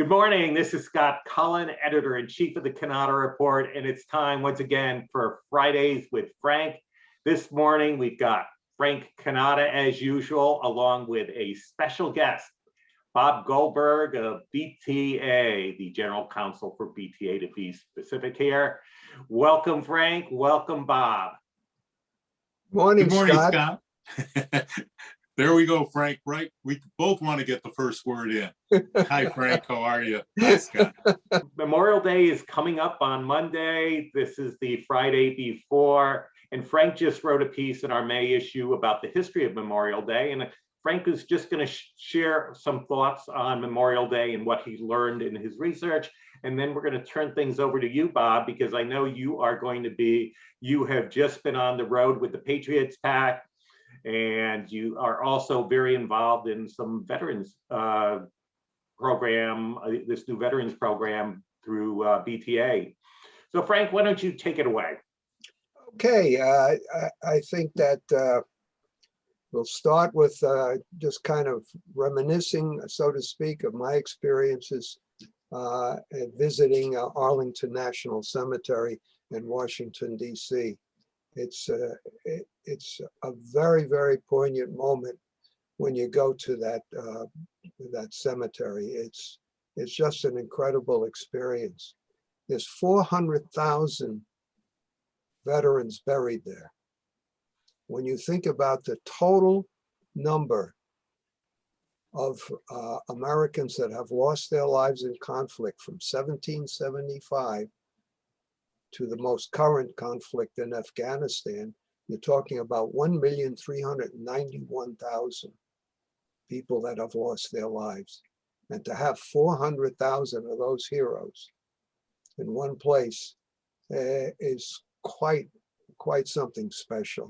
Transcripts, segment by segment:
Good morning. This is Scott Cullen, editor-in-chief of the Kanata Report, and it's time once again for Fridays with Frank. This morning, we've got Frank Kanata, as usual, along with a special guest, Bob Goldberg of BTA, the general counsel for BTA to be specific here. Welcome, Frank. Welcome, Bob. Morning, Good morning, Scott. There we go, Frank. Right, we both want to get the first word in. Hi, Frank. How are you? Hi, Scott. Memorial Day is coming up on Monday. This is the Friday before, and Frank just wrote a piece in our May issue about the history of Memorial Day, and Frank is just going to share some thoughts on Memorial Day and what he learned in his research. And then we're going to turn things over to you, Bob, because I know you have just been on the road with the Patriots PAC, and you are also very involved in some veterans program, this new veterans program through BTA. So Frank, why don't you take it away? Okay, I think that we'll start with just kind of reminiscing, so to speak, of my experiences at visiting Arlington National Cemetery in Washington, D.C. It's a very, very poignant moment when you go to that cemetery. It's just an incredible experience. There's 400,000 veterans buried there. When you think about the total number of Americans that have lost their lives in conflict from 1775 to the most current conflict in Afghanistan, you're talking about 1,391,000 people that have lost their lives. And to have 400,000 of those heroes in one place is quite something special.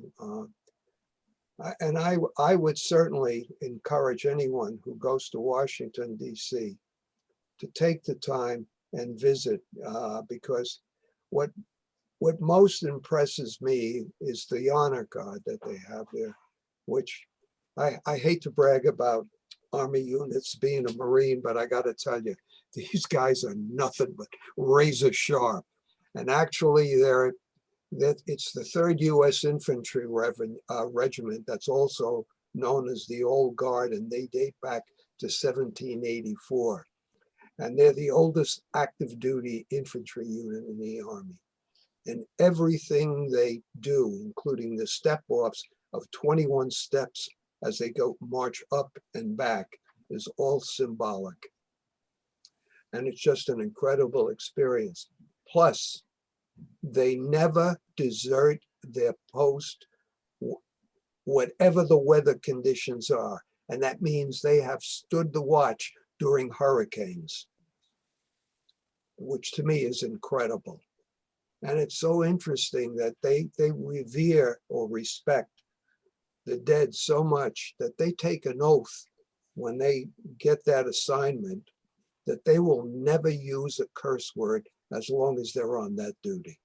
And I would certainly encourage anyone who goes to Washington, D.C. to take the time and visit, because what most impresses me is the honor guard that they have there, which I hate to brag about Army units being a Marine, but I got to tell you, these guys are nothing but razor sharp. And actually, it's the 3rd U.S. Infantry Regiment that's also known as the Old Guard, and they date back to 1784. And they're the oldest active duty infantry unit in the Army. And everything they do, including the step-offs of 21 steps as they march up and back, is all symbolic. And it's just an incredible experience. Plus, they never desert their post, whatever the weather conditions are. And that means they have stood the watch during hurricanes, which to me is incredible. And it's so interesting that they revere or respect the dead so much that they take an oath when they get that assignment that they will never use a curse word as long as they're on that duty.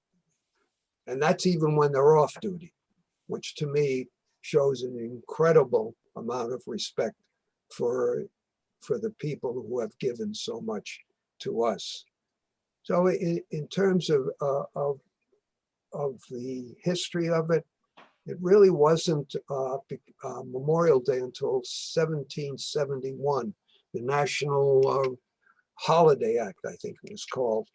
And that's even when they're off duty, which to me shows an incredible amount of respect for the people who have given so much to us. So in terms of the history of it, it really wasn't Memorial Day until 1771, the National Holiday Act, I think it was called,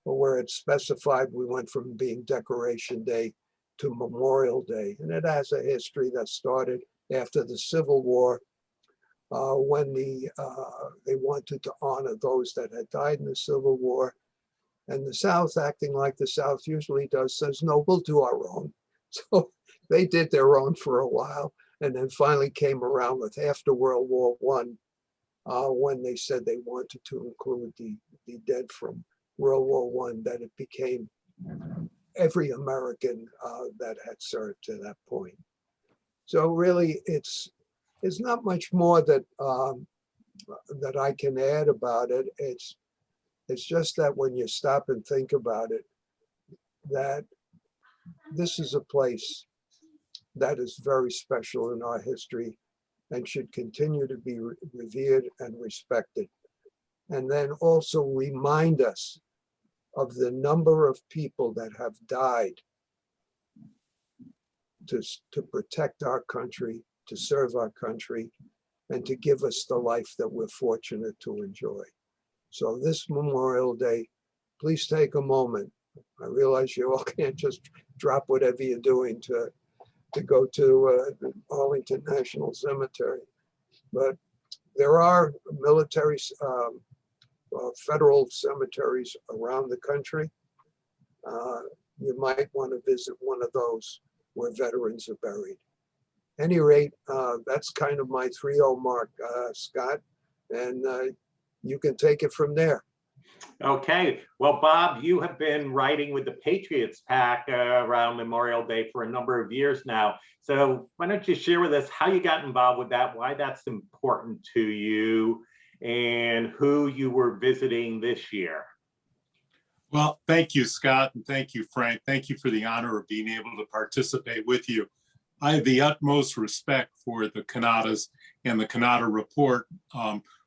where it specified we went from being Decoration Day to Memorial Day. And it has a history that started after the Civil War, when they wanted to honor those that had died in the Civil War. And the South, acting like the South usually does, says, no, we'll do our own. So they did their own for a while, and then finally came around with after World War I, when they said they wanted to include the dead from World War I, that it became every American that had served to that point. So really, it's not much more that that I can add about it. It's just that when you stop and think about it, that this is a place that is very special in our history and should continue to be revered and respected. and then also remind us of the number of people that have died to protect our country, to serve our country, and to give us the life that we're fortunate to enjoy. So this Memorial Day, please take a moment. I realize you all can't just drop whatever you're doing to go to Arlington National Cemetery, but there are military, federal cemeteries around the country. You might want to visit one of those where veterans are buried. Any rate, that's kind of my 3-0 mark, Scott, and you can take it from there. Okay, well, Bob, you have been writing with the Patriots PAC around Memorial Day for a number of years now. So why don't you share with us how you got involved with that, why that's important to you, and who you were visiting this year? Well, thank you, Scott, and thank you, Frank. Thank you for the honor of being able to participate with you. I have the utmost respect for the Canadas and the Canada Report.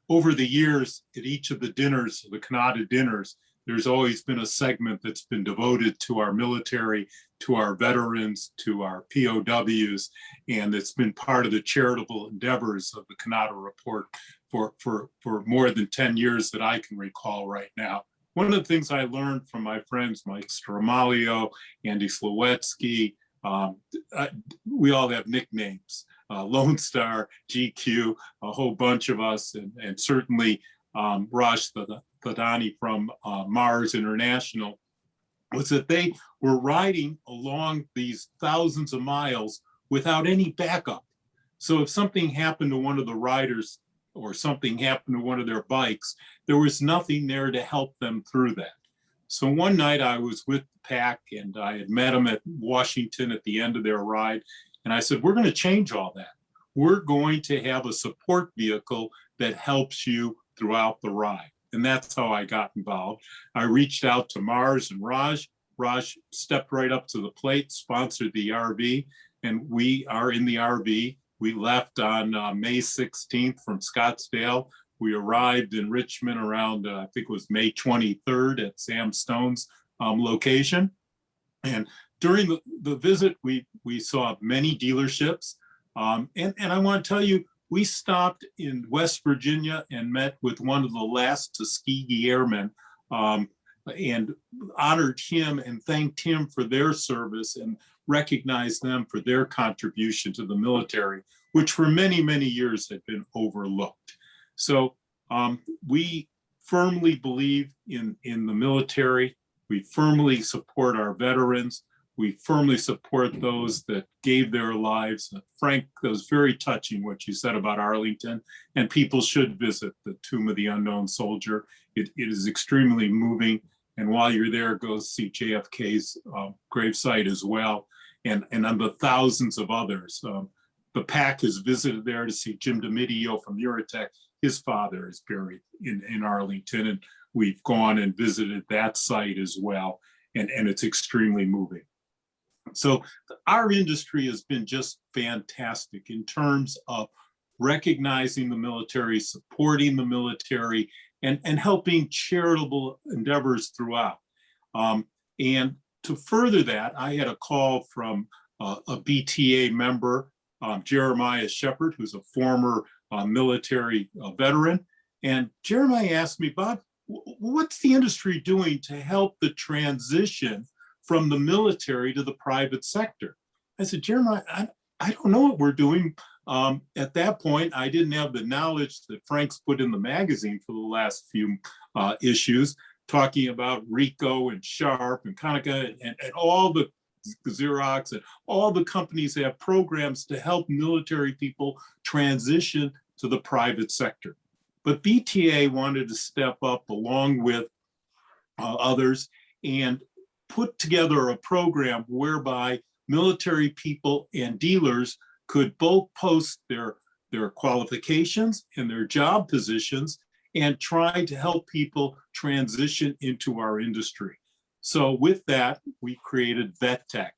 Over the years, at each of the dinners, the Canada dinners, there's always been a segment that's been devoted to our military, to our veterans, to our POWs, and it's been part of the charitable endeavors of the Canada Report for more than 10 years that I can recall right now. One of the things I learned from my friends, Mike Stramalio, Andy Slowetsky, we all have nicknames, Lone Star, GQ, a whole bunch of us, and certainly Raj Thadani from Mars International, was that they were riding along these thousands of miles without any backup. So if something happened to one of the riders or something happened to one of their bikes, there was nothing there to help them through that. So one night I was with the PAC and I had met them at Washington at the end of their ride. And I said, we're going to change all that. We're going to have a support vehicle that helps you throughout the ride. And that's how I got involved. I reached out to Mars and Raj. Raj stepped right up to the plate, sponsored the RV, and we are in the RV. We left on May 16th from Scottsdale. We arrived in Richmond around, I think it was May 23rd at Sam Stone's location. And during the visit, we saw many dealerships. And I want to tell you, we stopped in West Virginia and met with one of the last Tuskegee Airmen and honored him and thanked him for their service and recognized them for their contribution to the military, which for many, many years had been overlooked. So we firmly believe in the military. We firmly support our veterans. We firmly support those that gave their lives. Frank, that was very touching what you said about Arlington, and people should visit the Tomb of the Unknown Soldier. It is extremely moving. And while you're there, go see JFK's gravesite as well, and on the thousands of others. The PAC has visited there to see Jim DiMidio from Uratech. His father is buried in Arlington, and we've gone and visited that site as well, and it's extremely moving. So our industry has been just fantastic in terms of recognizing the military, supporting the military, and helping charitable endeavors throughout. And to further that, I had a call from a BTA member, Jeremiah Shepard, who's a former military veteran. And Jeremiah asked me, Bob, what's the industry doing to help the transition from the military to the private sector? I said, Jeremiah, I don't know what we're doing. At that point, I didn't have the knowledge that Frank's put in the magazine for the last few issues, talking about Ricoh and Sharp and Konica and all the Xerox and all the companies that have programs to help military people transition to the private sector. But BTA wanted to step up along with others and put together a program whereby military people and dealers could both post their qualifications and their job positions and try to help people transition into our industry. So with that, we created VetTech.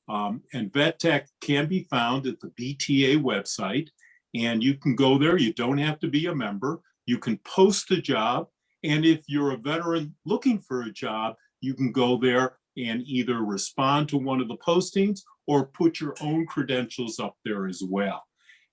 And VetTech can be found at the BTA website, and you can go there. You don't have to be a member. You can post a job, And if you're a veteran looking for a job, you can go there and either respond to one of the postings or put your own credentials up there as well.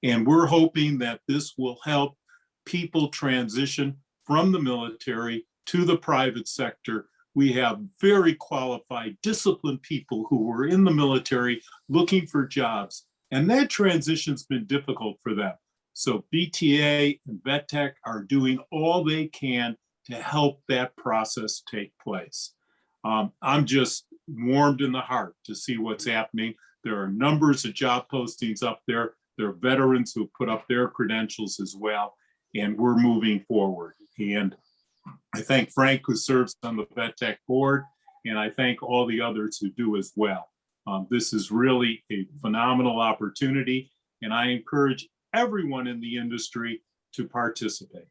And we're hoping that this will help people transition from the military to the private sector. We have very qualified, disciplined people who were in the military looking for jobs, and that transition's been difficult for them. So BTA and VetTech are doing all they can to help that process take place. I'm just warmed in the heart to see what's happening. There are numbers of job postings up there. There are veterans who put up their credentials as well, and we're moving forward. And I thank Frank, who serves on the VetTech board, and I thank all the others who do as well. This is really a phenomenal opportunity, and I encourage everyone in the industry to participate.